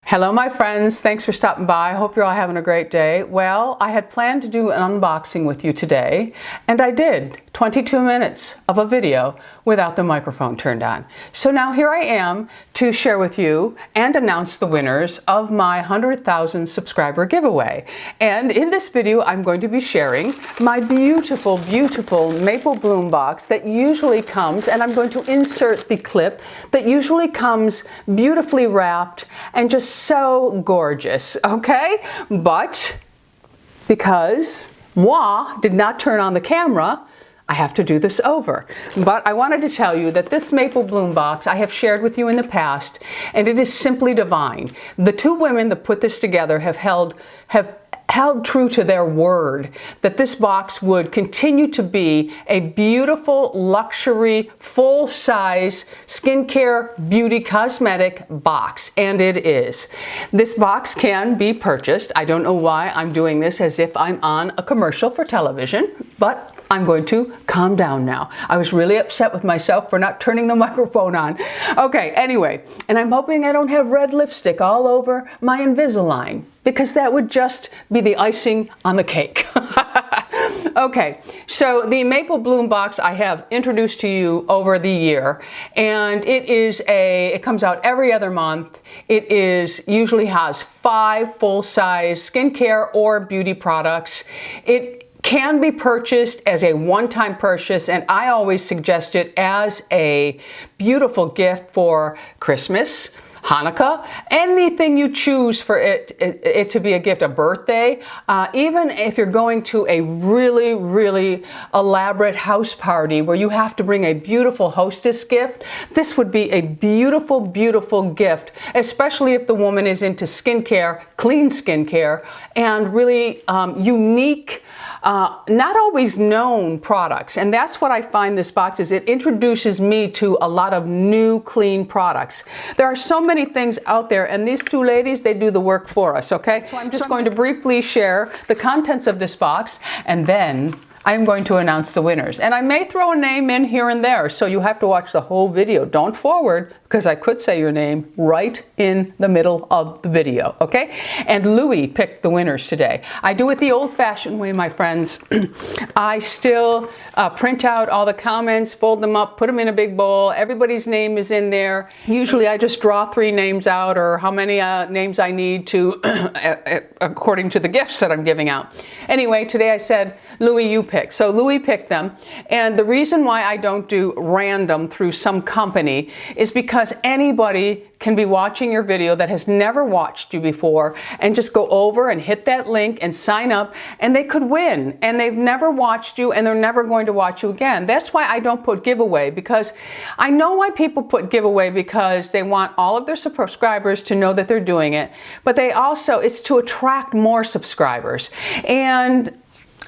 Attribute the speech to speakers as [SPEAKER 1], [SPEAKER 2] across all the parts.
[SPEAKER 1] Hello my friends, thanks for stopping by. I hope you're all having a great day. Well, I had planned to do an unboxing with you today, and I did. 22 minutes of a video without the microphone turned on. So now here I am to share with you and announce the winners of my 100,000 subscriber giveaway. And in this video, I'm going to be sharing my beautiful, beautiful MapleBlume box that usually comes, and I'm going to insert the clip that usually comes beautifully wrapped and just so gorgeous, okay? But because moi did not turn on the camera, I have to do this over. But I wanted to tell you that this MapleBlume box I have shared with you in the past, and it is simply divine. The two women that put this together have held true to their word that this box would continue to be a beautiful, luxury, full-size skincare, beauty, cosmetic box, and it is. This box can be purchased. I don't know why I'm doing this as if I'm on a commercial for television, but I'm going to calm down now. I was really upset with myself for not turning the microphone on. Okay, anyway, and I'm hoping I don't have red lipstick all over my Invisalign, because that would just be the icing on the cake. Okay, so the MapleBlume box I have introduced to you over the year, and it comes out every other month. It usually has 5 full-size skincare or beauty products. It can be purchased as a one-time purchase, and I always suggest it as a beautiful gift for Christmas, Hanukkah, anything you choose for it to be a gift, a birthday, even if you're going to a really, really elaborate house party where you have to bring a beautiful hostess gift, this would be a beautiful, beautiful gift, especially if the woman is into skincare, clean skincare, and really unique, not always known products. And that's what I find this box is. It introduces me to a lot of new clean products. There are so many things out there, and these two ladies, they do the work for us, okay? So I'm just going to briefly share the contents of this box, and then I'm going to announce the winners. And I may throw a name in here and there, so you have to watch the whole video. Don't forward, because I could say your name right in the middle of the video, okay? And Louie picked the winners today. I do it the old-fashioned way, my friends. I still print out all the comments, fold them up, put them in a big bowl. Everybody's name is in there. Usually I just draw 3 names out, or how many names I need to, according to the gifts that I'm giving out. Anyway, today I said, Louie, you pick. So Louie picked them. And the reason why I don't do random through some company is because anybody can be watching your video that has never watched you before and just go over and hit that link and sign up, and they could win. And they've never watched you, and they're never going to watch you again. That's why I don't put giveaway, because I know why people put giveaway, because they want all of their subscribers to know that they're doing it. But they also, it's to attract more subscribers. And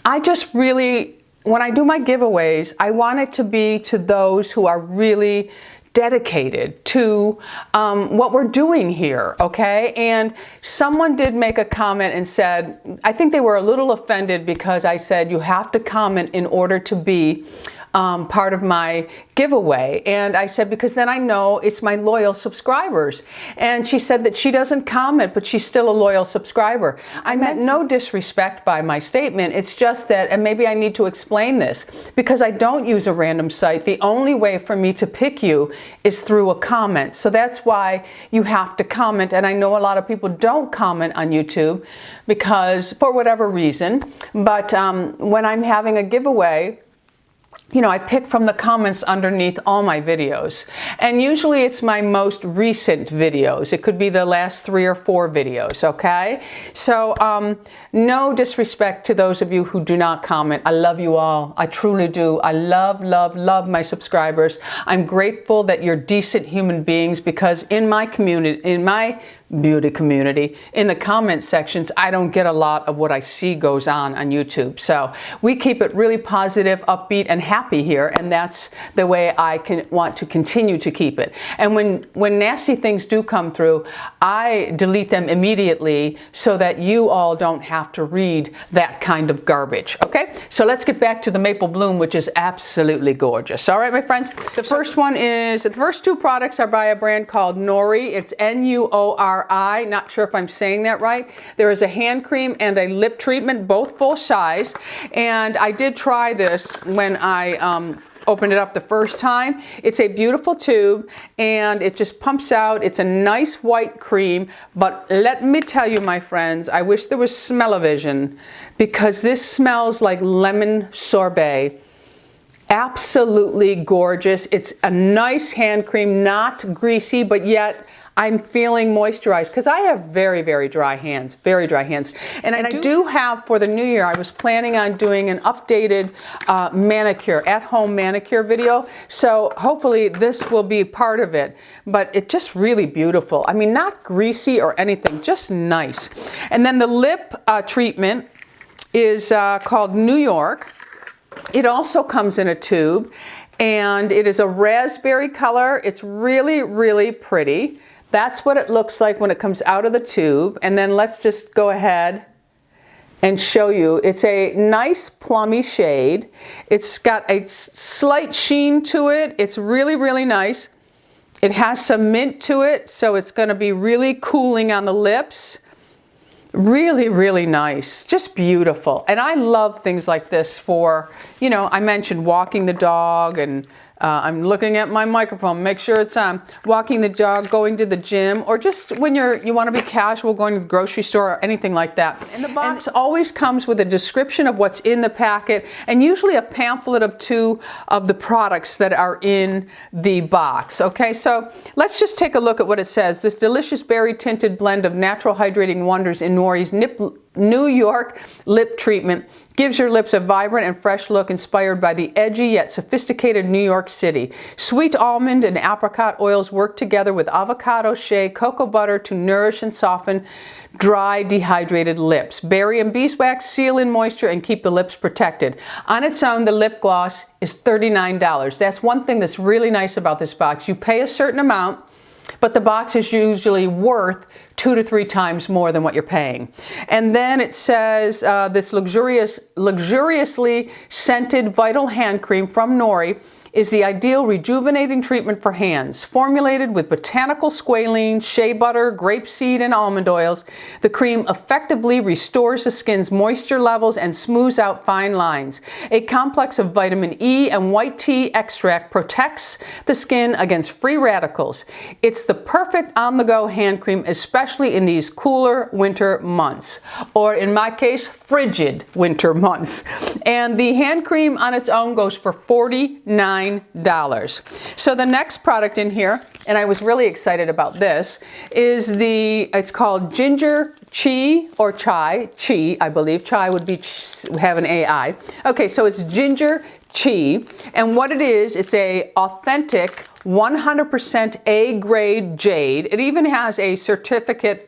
[SPEAKER 1] I just really, when I do my giveaways, I want it to be to those who are really dedicated to what we're doing here, okay? And someone did make a comment and said, I think they were a little offended because I said you have to comment in order to be part of my giveaway. And I said, because then I know it's my loyal subscribers. And she said that she doesn't comment, but she's still a loyal subscriber. I meant no disrespect by my statement. It's just that, and maybe I need to explain this, because I don't use a random site. The only way for me to pick you is through a comment. So that's why you have to comment. And I know a lot of people don't comment on YouTube because, for whatever reason, but when I'm having a giveaway, you know, I pick from the comments underneath all my videos. And usually it's my most recent videos. It could be the last 3 or 4 videos, okay? So no disrespect to those of you who do not comment. I love you all. I truly do. I love, love, love my subscribers. I'm grateful that you're decent human beings, because in my community, in my beauty community, in the comment sections, I don't get a lot of what I see goes on YouTube. So we keep it really positive, upbeat, and happy here, and that's the way I want to continue to keep it. And when nasty things do come through, I delete them immediately so that you all don't have to read that kind of garbage. Okay, so let's get back to the MapleBlume, which is absolutely gorgeous. All right, my friends, the first 2 products are by a brand called Nori. It's Nori. DRI, not sure if I'm saying that right. There is a hand cream and a lip treatment, both full size. And I did try this when I opened it up the first time. It's a beautiful tube and it just pumps out. It's a nice white cream, but let me tell you, my friends, I wish there was smell-o-vision because this smells like lemon sorbet. Absolutely gorgeous. It's a nice hand cream, not greasy, but yet I'm feeling moisturized because I have very, very dry hands, very dry hands. And I do have, for the new year, I was planning on doing an updated manicure, at-home manicure video. So hopefully this will be part of it, but it's just really beautiful. I mean, not greasy or anything, just nice. And then the lip treatment is called New York. It also comes in a tube and it is a raspberry color. It's really, really pretty. That's what it looks like when it comes out of the tube. And then let's just go ahead and show you. It's a nice plummy shade. It's got a slight sheen to it. It's really, really nice. It has some mint to it, so it's going to be really cooling on the lips. Really, really nice, just beautiful. And I love things like this for, you know, I mentioned walking the dog, and I'm looking at my microphone, make sure it's on. Walking the dog, going to the gym, or just when you want to be casual, going to the grocery store or anything like that. And the box always comes with a description of what's in the packet and usually a pamphlet of 2 of the products that are in the box. Okay, so let's just take a look at what it says. This delicious berry tinted blend of natural hydrating wonders in Nori's New York lip treatment gives your lips a vibrant and fresh look inspired by the edgy yet sophisticated New York City. Sweet almond and apricot oils work together with avocado, shea, cocoa butter to nourish and soften dry, dehydrated lips. Berry and beeswax seal in moisture and keep the lips protected. On its own, the lip gloss is $39. That's one thing that's really nice about this box. You pay a certain amount, but the box is usually worth 2 to 3 times more than what you're paying. And then it says this luxuriously scented Vital Hand Cream from Nori is the ideal rejuvenating treatment for hands. Formulated with botanical squalene, shea butter, grapeseed, and almond oils, the cream effectively restores the skin's moisture levels and smooths out fine lines. A complex of vitamin E and white tea extract protects the skin against free radicals. It's the perfect on-the-go hand cream, especially in these cooler winter months, or in my case, frigid winter months. And the hand cream on its own goes for $49. So the next product in here, and I was really excited about this, is it's called Ginger Chi or Chai. Chi, I believe. Chai would be have an AI. Okay, so it's Ginger Chi, and what it is, it's a authentic 100% A-grade jade. It even has a certificate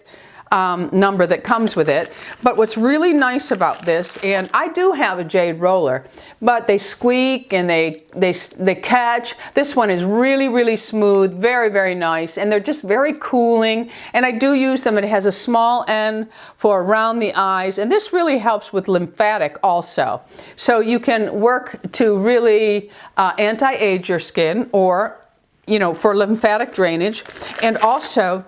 [SPEAKER 1] number that comes with it. But what's really nice about this, and I do have a jade roller, but they squeak and they catch. This one is really, really smooth, very, very nice, and they're just very cooling. And I do use them. It has a small end for around the eyes, and this really helps with lymphatic also. So you can work to really anti-age your skin, or, you know, for lymphatic drainage. And also,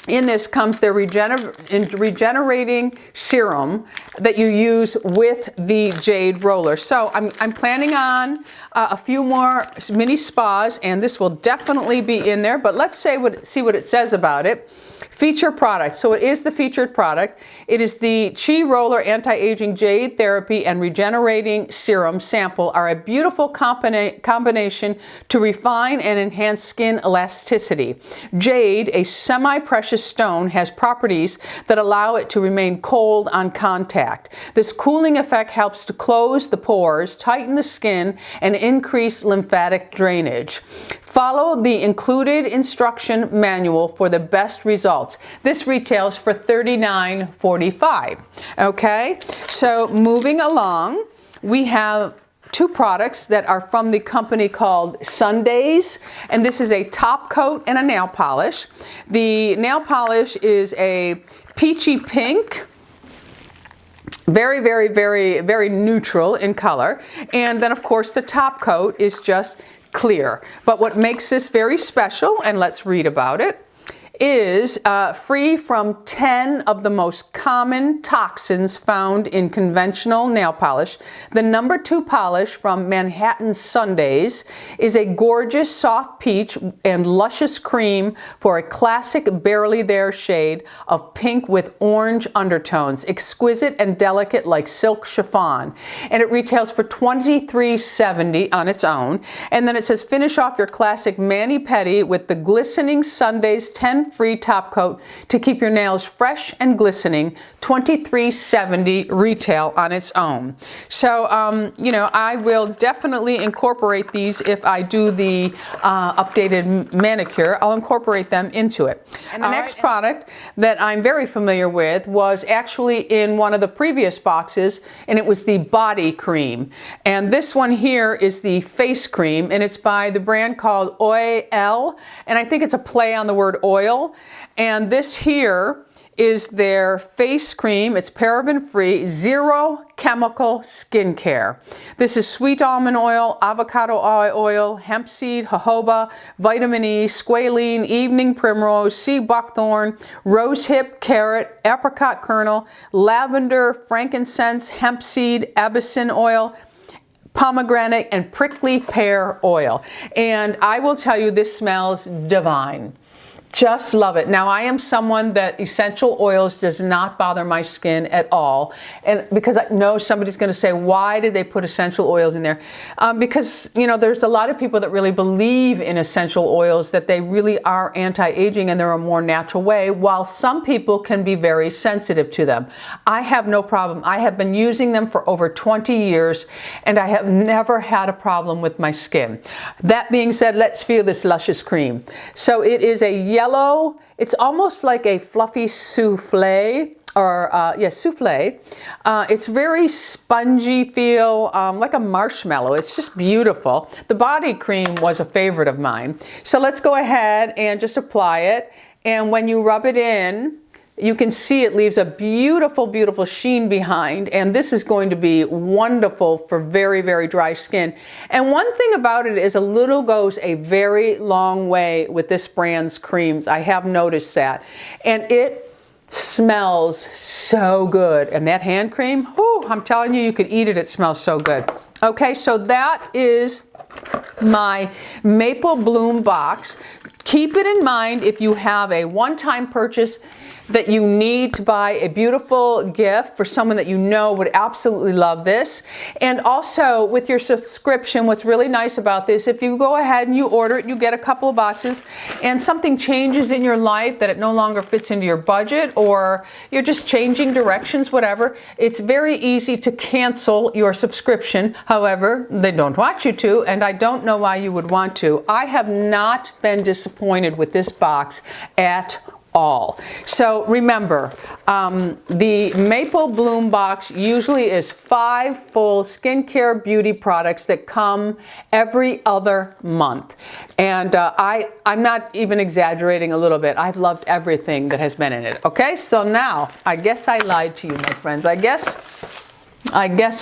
[SPEAKER 1] in this comes the regenerating serum that you use with the jade roller. So I'm planning on a few more mini spas, and this will definitely be in there. But let's see what it says about it. Feature product. So it is the featured product. It is the Chi Roller Anti-Aging Jade Therapy and Regenerating Serum sample are a beautiful combination to refine and enhance skin elasticity. Jade, a semi-precious stone, has properties that allow it to remain cold on contact. This cooling effect helps to close the pores, tighten the skin, and increase lymphatic drainage. Follow the included instruction manual for the best results. This retails for $39.45. Okay, so moving along, we have 2 products that are from the company called Sundays, and this is a top coat and a nail polish. The nail polish is a peachy pink, very, very, very, very neutral in color, and then of course the top coat is just clear. But what makes this very special, and let's read about it, is free from 10 of the most common toxins found in conventional nail polish. The number 2 polish from Manhattan Sundays is a gorgeous soft peach and luscious cream for a classic barely there shade of pink with orange undertones, exquisite and delicate like silk chiffon. And it retails for $23.70 on its own. And then it says finish off your classic mani-pedi with the glistening Sundays 10 free top coat to keep your nails fresh and glistening. $23.70 retail on its own. So you know, I will definitely incorporate these if I do the updated manicure. I'll incorporate them into it. And the next product that I'm very familiar with was actually in one of the previous boxes, and it was the body cream. And this one here is the face cream, and it's by the brand called Oil, and I think it's a play on the word oil. And this here is their face cream. It's paraben-free, zero chemical skincare. This is sweet almond oil, avocado oil, hemp seed, jojoba, vitamin E, squalene, evening primrose, sea buckthorn, rosehip, carrot, apricot kernel, lavender, frankincense, hemp seed, abyssine oil, pomegranate, and prickly pear oil. And I will tell you, this smells divine. Just love it. Now, I am someone that essential oils does not bother my skin at all. And because I know somebody's going to say, why did they put essential oils in there? Because, you know, there's a lot of people that really believe in essential oils, that they really are anti-aging and they're a more natural way, while some people can be very sensitive to them. I have no problem. I have been using them for over 20 years and I have never had a problem with my skin. That being said, let's feel this luscious cream. So it is a yellow, it's almost like a fluffy souffle, or yes, souffle. It's very spongy feel, like a marshmallow. It's just beautiful. The body cream was a favorite of mine. So let's go ahead and just apply it. And when you rub it in, you can see it leaves a beautiful, beautiful sheen behind, and this is going to be wonderful for very, very dry skin. And one thing about it is a little goes a very long way with this brand's creams. I have noticed that. And it smells so good. And that hand cream, whew, I'm telling you, you could eat it. It smells so good. Okay, so that is my MapleBlume box. Keep it in mind if you have a one-time purchase that you need to buy a beautiful gift for someone that you know would absolutely love this. And also with your subscription, what's really nice about this, if you go ahead and you order it, you get a couple of boxes, and something changes in your life that it no longer fits into your budget, or you're just changing directions, whatever, it's very easy to cancel your subscription. However, they don't want you to, and I don't know why you would want to. I have not been disappointed with this box at all. So remember, the MapleBlume box usually is 5 full skincare beauty products that come every other month. And I'm not even exaggerating a little bit. I've loved everything that has been in it. Okay, so now I guess I lied to you, my friends. I guess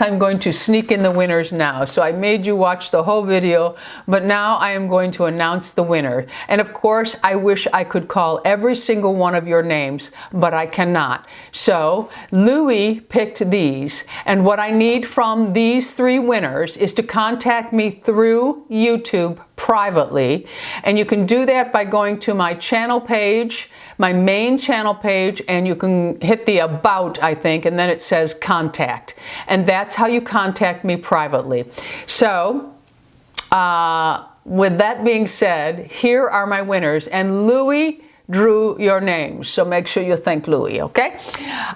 [SPEAKER 1] I'm going to sneak in the winners now. So I made you watch the whole video, but now I am going to announce the winner. And of course, I wish I could call every single one of your names, but I cannot. So Louie picked these. And what I need from these 3 winners is to contact me through YouTube privately. And you can do that by going to my channel page, my main channel page, and you can hit the about, I think, and then it says contact. And that's how you contact me privately. So with that being said, here are my winners, and Louie drew your names, so make sure you thank Louie, okay?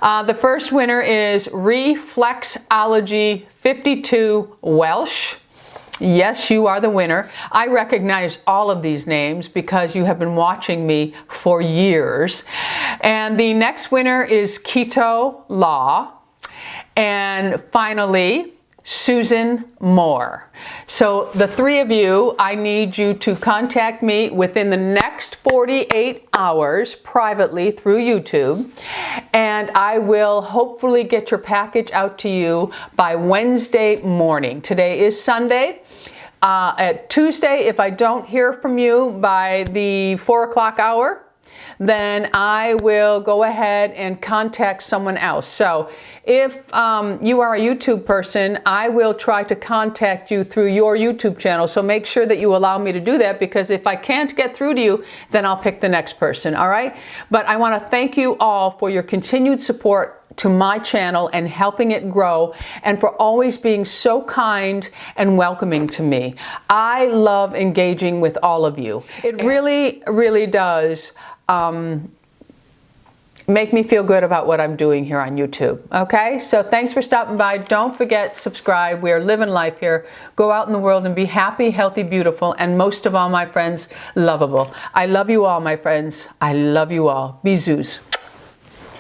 [SPEAKER 1] The first winner is Reflexology 52 Welsh. Yes, you are the winner. I recognize all of these names because you have been watching me for years. And the next winner is Keto Law. And finally, Susan Moore. So the 3 of you, I need you to contact me within the next 48 hours privately through YouTube, and I will hopefully get your package out to you by Wednesday morning. Today is Sunday. At Tuesday, if I don't hear from you by the 4 o'clock hour, then I will go ahead and contact someone else. So if you are a YouTube person, I will try to contact you through your YouTube channel. So make sure that you allow me to do that, because if I can't get through to you, then I'll pick the next person, all right? But I want to thank you all for your continued support to my channel and helping it grow, and for always being so kind and welcoming to me. I love engaging with all of you. It really, really does make me feel good about what I'm doing here on YouTube. Okay, so thanks for stopping by. Don't forget, subscribe. We are living life here. Go out in the world and be happy, healthy, beautiful, and most of all, my friends, lovable. I love you all, my friends. I love you all. Bisous.